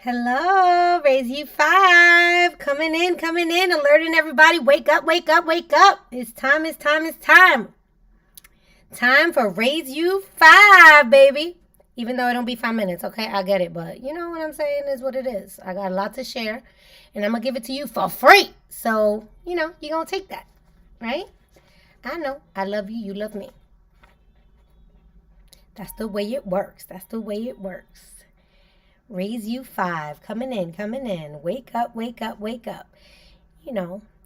Hello, Raise You 5. Coming in, alerting everybody. Wake up, wake up, wake up. It's time, it's time, it's time. Time for Raise You 5, baby. Even though it don't be 5 minutes, okay? I get it, but you know what I'm saying is what it is. I got a lot to share, and I'm going to give it to you for free. So, you're going to take that, right? I know. I love you. You love me. That's the way it works. That's the way it works. Raise You 5. Coming in, coming in. Wake up, wake up, wake up.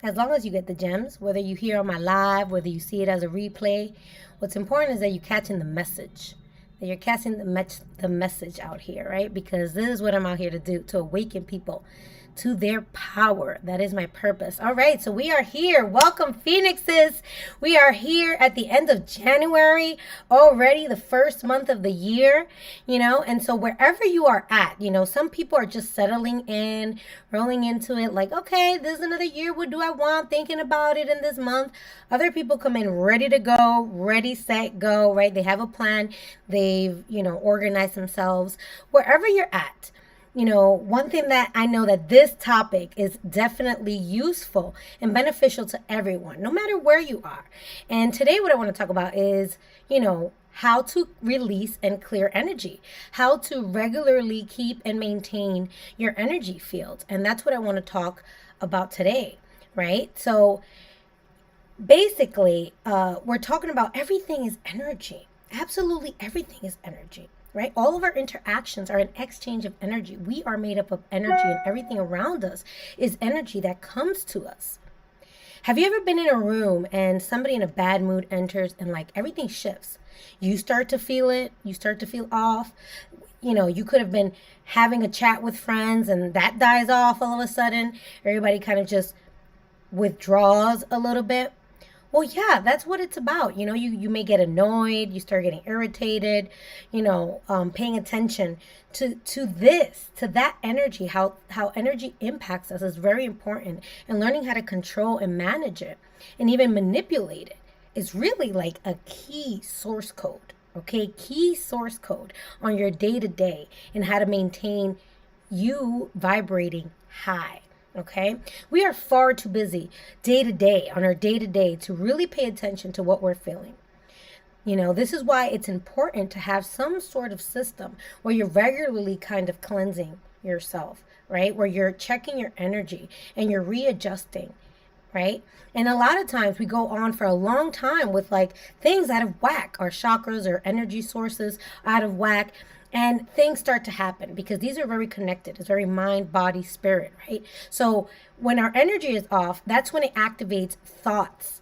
As long as you get the gems, whether you hear on my live, whether you see it as a replay, what's important is that you're catching the message. That you're catching the message out here, right? Because this is what I'm out here to do, to awaken people to their power. That is my purpose. All right, so we are here. Welcome, Phoenixes. We are here at the end of January, already the first month of the year, and so wherever you are at, some people are just settling in, rolling into it like, okay, this is another year. What do I want? Thinking about it in this month. Other people come in ready to go, ready, set, go, right? They have a plan. They've, organized themselves. Wherever you're at, one thing that I know that this topic is definitely useful and beneficial to everyone, no matter where you are. And today what I want to talk about is, how to release and clear energy, how to regularly keep and maintain your energy field. And that's what I want to talk about today, right? So basically, we're talking about everything is energy. Absolutely everything is energy. Right? All of our interactions are an exchange of energy. We are made up of energy, and everything around us is energy that comes to us. Have you ever been in a room and somebody in a bad mood enters and like everything shifts? You start to feel it. You start to feel off. You could have been having a chat with friends and that dies off all of a sudden. Everybody kind of just withdraws a little bit. Well, yeah, that's what it's about. You may get annoyed, you start getting irritated, paying attention to that energy, how energy impacts us is very important. And learning how to control and manage it and even manipulate it is really like a key source code, okay? Key source code on your day-to-day and how to maintain you vibrating high. Okay, we are far too busy day to day on our day to day to really pay attention to what we're feeling. This is why it's important to have some sort of system where you're regularly kind of cleansing yourself, right? Where you're checking your energy and you're readjusting, right? And a lot of times we go on for a long time with like things out of whack, our chakras or energy sources out of whack. And things start to happen because these are very connected. It's very mind, body, spirit, right? So when our energy is off, that's when it activates thoughts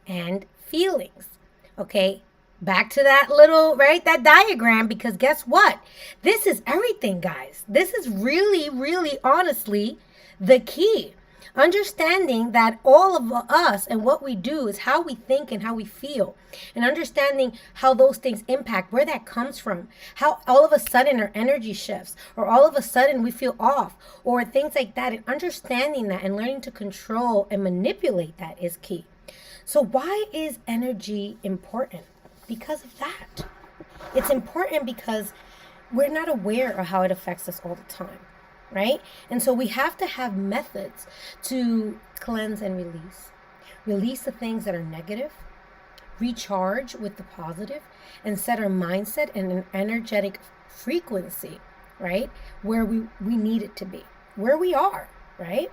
and feelings, okay? Back to that little, right, that diagram, because guess what? This is everything, guys. This is really, really honestly the key. Understanding that all of us and what we do is how we think and how we feel, and understanding how those things impact, where that comes from, how all of a sudden our energy shifts, or all of a sudden we feel off, or things like that, and understanding that and learning to control and manipulate that is key. So why is energy important? Because of that. It's important because we're not aware of how it affects us all the time. Right? And so we have to have methods to cleanse and release. Release the things that are negative, recharge with the positive, and set our mindset in an energetic frequency, right? Where we need it to be, where we are, right?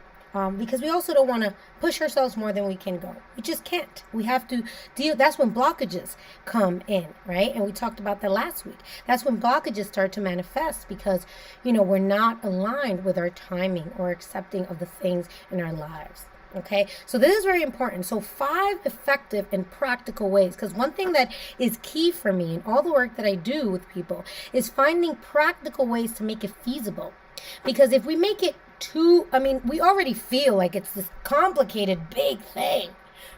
Because we also don't want to push ourselves more than we can go. We just can't. We have to deal. That's when blockages come in, right? And we talked about that last week. That's when blockages start to manifest because, we're not aligned with our timing or accepting of the things in our lives. Okay, so this is very important. So 5 effective and practical ways, because one thing that is key for me in all the work that I do with people is finding practical ways to make it feasible. Because if we make it we already feel like it's this complicated, big thing,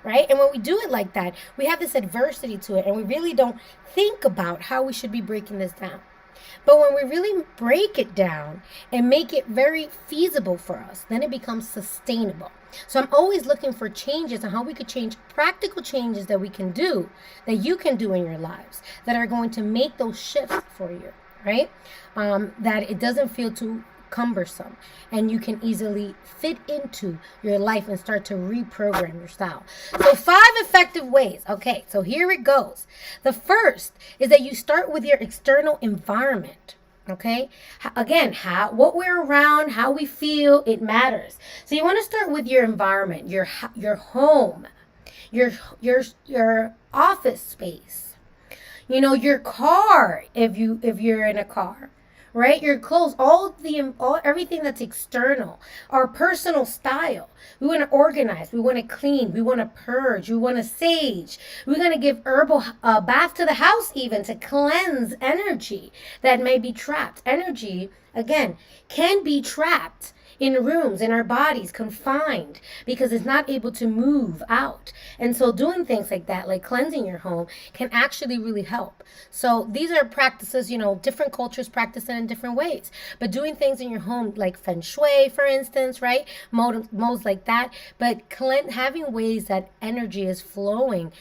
right? And when we do it like that, we have this adversity to it, and we really don't think about how we should be breaking this down. But when we really break it down and make it very feasible for us, then it becomes sustainable. So I'm always looking for changes on how we could change, practical changes that we can do, that you can do in your lives, that are going to make those shifts for you, right? That it doesn't feel too cumbersome, and you can easily fit into your life and start to reprogram your style. So 5 effective ways. Okay, so here it goes. The first is that you start with your external environment. Okay, again, what we're around, how we feel, it matters. So you want to start with your environment, your home, your office space, your car, if you're in a car, right? Your clothes, all everything that's external, our personal style. We want to organize, we want to clean, we want to purge, we want to sage. We're going to give herbal bath to the house even to cleanse energy that may be trapped. Energy, again, can be trapped in rooms, in our bodies, confined, because it's not able to move out. And so doing things like that, like cleansing your home, can actually really help. So these are practices, different cultures practice it in different ways. But doing things in your home, like feng shui, for instance, right? Modes like that. But having ways that energy is flowing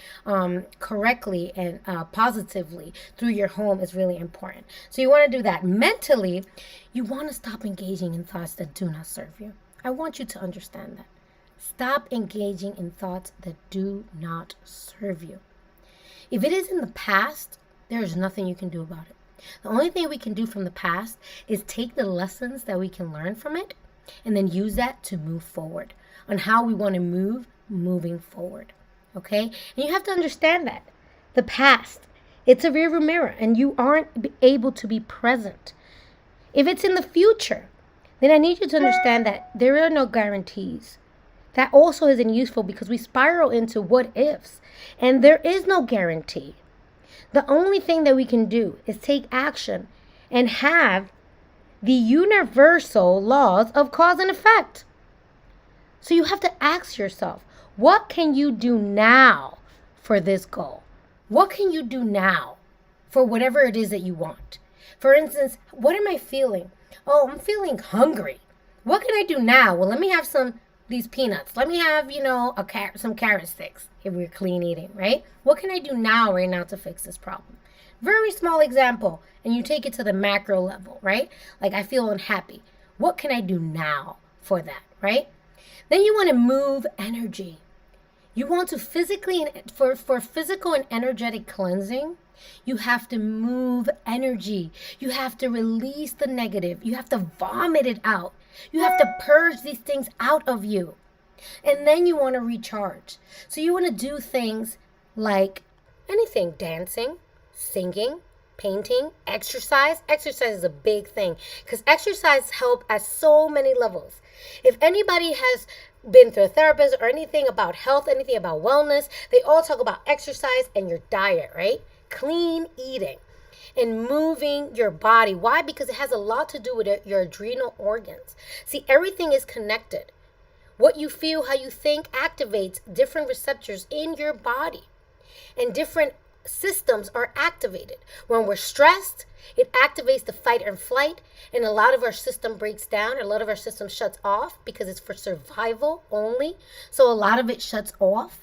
correctly and positively through your home is really important. So you want to do that. Mentally, you want to stop engaging in thoughts that do not serve you. I want you to understand that. Stop engaging in thoughts that do not serve you. If it is in the past, there is nothing you can do about it. The only thing we can do from the past is take the lessons that we can learn from it and then use that to move forward on how we want to moving forward. Okay? And you have to understand that. The past, it's a rearview mirror and you aren't able to be present. If it's in the future, then I need you to understand that there are no guarantees. That also isn't useful because we spiral into what ifs, and there is no guarantee. The only thing that we can do is take action and have the universal laws of cause and effect. So you have to ask yourself, what can you do now for this goal? What can you do now for whatever it is that you want? For instance, what am I feeling? Oh, I'm feeling hungry. What can I do now? Well, let me have these peanuts. Let me have, some carrot sticks if we're clean eating, right? What can I do right now to fix this problem? Very small example, and you take it to the macro level, right? Like I feel unhappy. What can I do now for that, right? Then you want to move energy. You want to physically, for physical and energetic cleansing, you have to move energy. You have to release the negative. You have to vomit it out. You have to purge these things out of you. And then you want to recharge. So you want to do things like anything, dancing, singing, painting, exercise. Exercise is a big thing because exercise helps at so many levels. If anybody has been through a therapist or anything about health, anything about wellness, they all talk about exercise and your diet, right? Clean eating and moving your body. Why? Because it has a lot to do with your adrenal organs. See, everything is connected. What you feel, how you think activates different receptors in your body, and different systems are activated. When we're stressed, it activates the fight and flight, and a lot of our system breaks down. A lot of our system shuts off because it's for survival only. So a lot of it shuts off.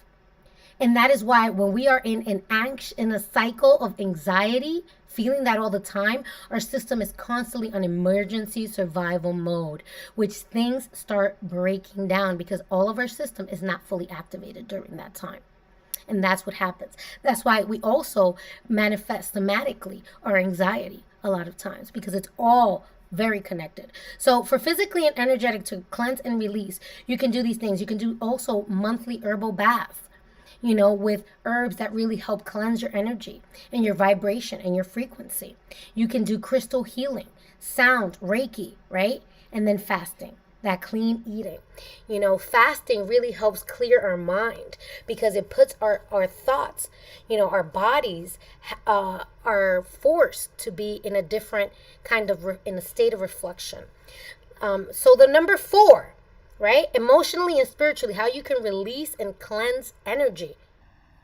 And that is why when we are in a cycle of anxiety, feeling that all the time, our system is constantly on emergency survival mode, which things start breaking down because all of our system is not fully activated during that time. And that's what happens. That's why we also manifest somatically our anxiety a lot of times because it's all very connected. So for physically and energetic to cleanse and release, you can do these things. You can do also monthly herbal baths, with herbs that really help cleanse your energy and your vibration and your frequency. You can do crystal healing, sound, Reiki, right? And then fasting, that clean eating. Fasting really helps clear our mind because it puts our thoughts, our bodies are forced to be in a different kind of, in a state of reflection. So the number 4, right? Emotionally and spiritually, how you can release and cleanse energy.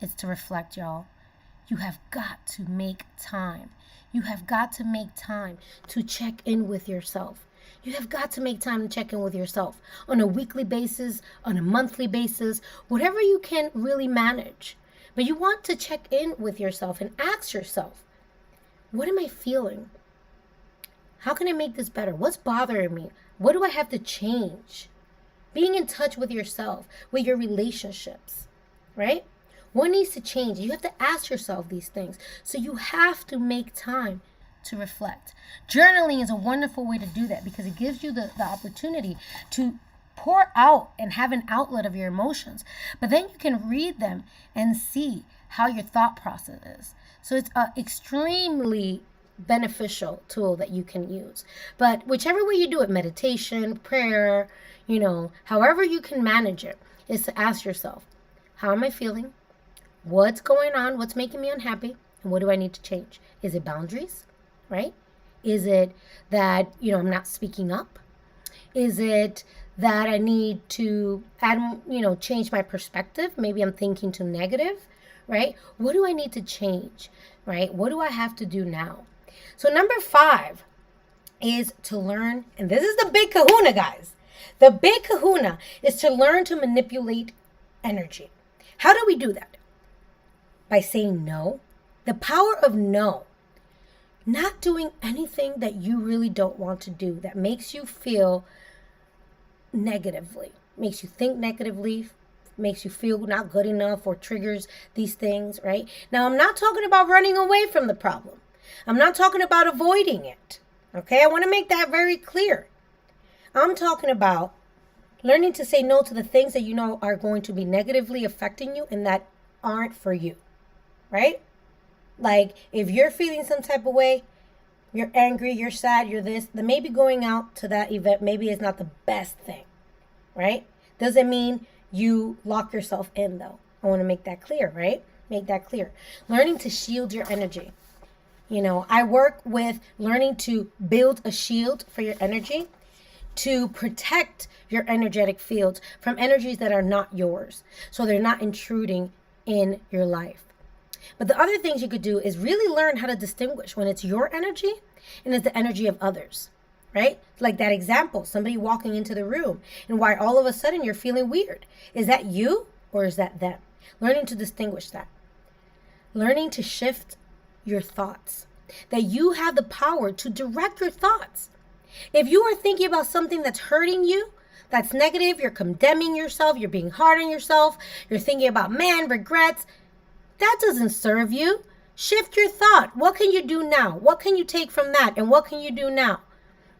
It's to reflect, y'all. You have got to make time. You have got to make time to check in with yourself. You have got to make time to check in with yourself on a weekly basis, on a monthly basis, whatever you can really manage. But you want to check in with yourself and ask yourself, what am I feeling? How can I make this better? What's bothering me? What do I have to change? Being in touch with yourself, with your relationships, right? What needs to change? You have to ask yourself these things. So you have to make time to reflect. Journaling is a wonderful way to do that because it gives you the opportunity to pour out and have an outlet of your emotions. But then you can read them and see how your thought process is. So it's an extremely beneficial tool that you can use. But whichever way you do it, meditation, prayer, however you can manage it, is to ask yourself, how am I feeling? What's going on? What's making me unhappy? And what do I need to change? Is it boundaries, right? Is it that, I'm not speaking up? Is it that I need to change my perspective? Maybe I'm thinking too negative, right? What do I need to change, right? What do I have to do now? So number 5 is to learn, and this is the big kahuna, guys. The big kahuna is to learn to manipulate energy. How do we do that? By saying no. The power of no. Not doing anything that you really don't want to do that makes you feel negatively, makes you think negatively, makes you feel not good enough, or triggers these things, right? Now, I'm not talking about running away from the problem. I'm not talking about avoiding it, okay? I want to make that very clear. I'm talking about learning to say no to the things that you know are going to be negatively affecting you and that aren't for you, right? Like, if you're feeling some type of way, you're angry, you're sad, you're this, then maybe going out to that event maybe is not the best thing, right? Doesn't mean you lock yourself in, though. I want to make that clear, right? Make that clear. Learning to shield your energy. I work with learning to build a shield for your energy to protect your energetic fields from energies that are not yours, so they're not intruding in your life. But the other things you could do is really learn how to distinguish when it's your energy and it's the energy of others, right? Like that example, somebody walking into the room and why all of a sudden you're feeling weird. Is that you or is that them? Learning to distinguish that. Learning to shift your thoughts. That you have the power to direct your thoughts. If you are thinking about something that's hurting you, that's negative, you're condemning yourself, you're being hard on yourself, you're thinking about regrets, that doesn't serve you. Shift your thought. What can you do now? What can you take from that? And what can you do now?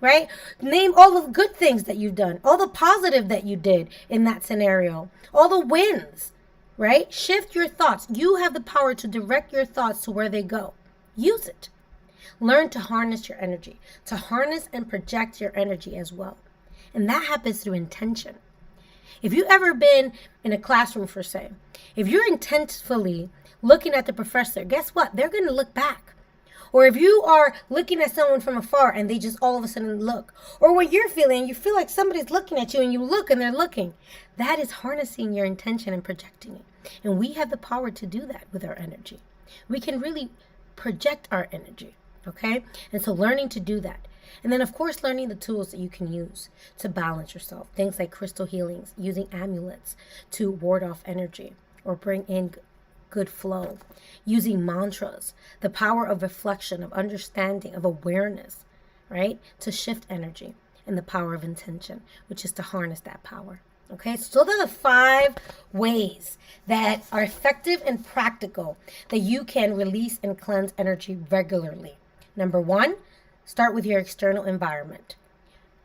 Right? Name all the good things that you've done, all the positive that you did in that scenario, all the wins, right? Shift your thoughts. You have the power to direct your thoughts to where they go. Use it. Learn to harness your energy, to harness and project your energy as well. And that happens through intention. If you've ever been in a classroom, for say, if you're intentfully looking at the professor, guess what? They're going to look back. Or if you are looking at someone from afar and they just all of a sudden look. Or what you're feeling, you feel like somebody's looking at you and you look and they're looking. That is harnessing your intention and projecting it. And we have the power to do that with our energy. We can really project our energy, okay? And so learning to do that. And then, of course, learning the tools that you can use to balance yourself. Things like crystal healings, using amulets to ward off energy or bring in good flow, using mantras, the power of reflection, of understanding, of awareness, right? To shift energy, and the power of intention, which is to harness that power. Okay, so those are the 5 ways that are effective and practical that you can release and cleanse energy regularly. Number 1, start with your external environment.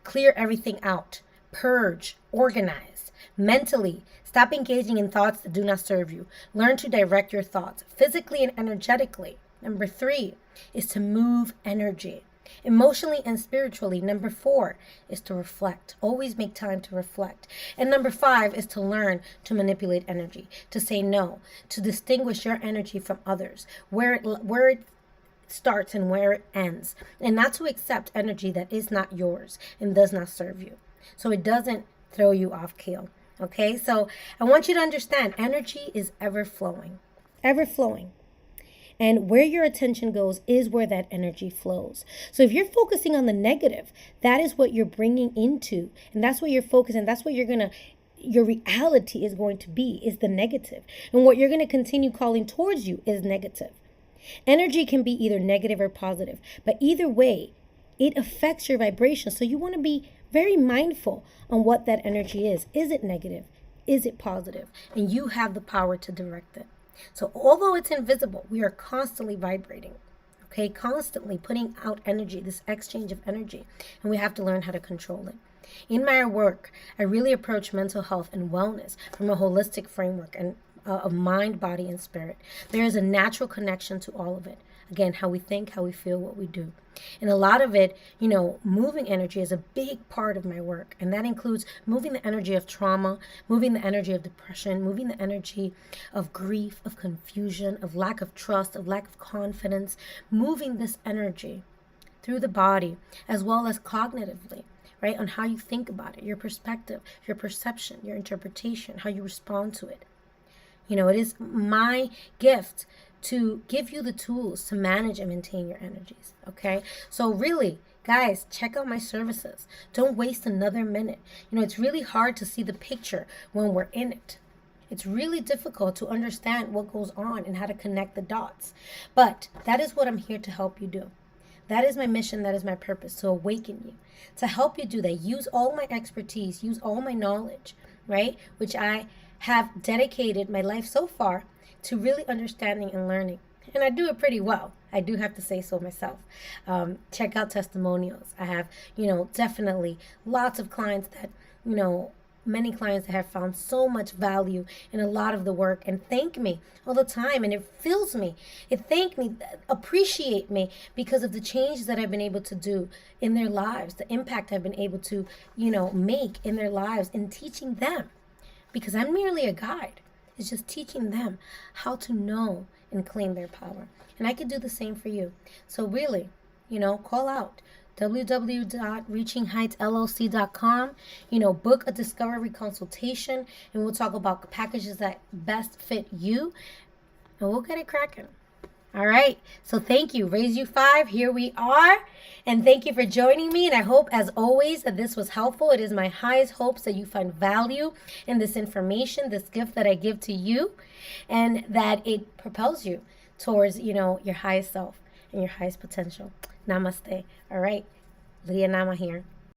Clear everything out. Purge. Organize. Mentally, stop engaging in thoughts that do not serve you. Learn to direct your thoughts physically and energetically. Number 3 is to move energy. Emotionally and spiritually. Number 4 is to reflect. Always make time to reflect. And number 5 is to learn to manipulate energy, to say no, to distinguish your energy from others, where it starts and where it ends, and not to accept energy that is not yours and does not serve you, so it doesn't throw you off keel. Okay, so I want you to understand energy is ever flowing, and where your attention goes is where that energy flows. So if you're focusing on the negative, that is what you're bringing into, and that's what you're focusing, that's what your reality is going to be, is the negative, and what you're going to continue calling towards you is negative. Energy can be either negative or positive, but either way, it affects your vibration. So you want to be very mindful on what that energy is. Is it negative? Is it positive? And you have the power to direct it. So although it's invisible, we are constantly vibrating. Okay, constantly putting out energy, this exchange of energy, and we have to learn how to control it. In my work, I really approach mental health and wellness from a holistic framework and of mind, body, and spirit. There is a natural connection to all of it. Again, how we think, how we feel, what we do. And a lot of it, moving energy is a big part of my work. And that includes moving the energy of trauma, moving the energy of depression, moving the energy of grief, of confusion, of lack of trust, of lack of confidence, moving this energy through the body as well as cognitively, right? On how you think about it, your perspective, your perception, your interpretation, how you respond to it. It is my gift to give you the tools to manage and maintain your energies, okay? So really, guys, check out my services. Don't waste another minute. It's really hard to see the picture when we're in it. It's really difficult to understand what goes on and how to connect the dots. But that is what I'm here to help you do. That is my mission. That is my purpose, to awaken you, to help you do that. Use all my expertise, use all my knowledge, right? Which I have dedicated my life so far to really understanding and learning. And I do it pretty well. I do have to say so myself. Check out testimonials. I have, definitely lots of clients that, many clients that have found so much value in a lot of the work and thank me all the time. And it fills me. It thank me, appreciate me because of the changes that I've been able to do in their lives, the impact I've been able to, make in their lives and teaching them. Because I'm merely a guide. It's just teaching them how to know and claim their power. And I could do the same for you. So really, call out www.reachingheightsllc.com. Book a discovery consultation and we'll talk about packages that best fit you and we'll get it cracking. All right. So thank you. Raise You 5. Here we are. And thank you for joining me. And I hope, as always, that this was helpful. It is my highest hopes that you find value in this information, this gift that I give to you, and that it propels you towards, your highest self and your highest potential. Namaste. All right. Lydia Nama here.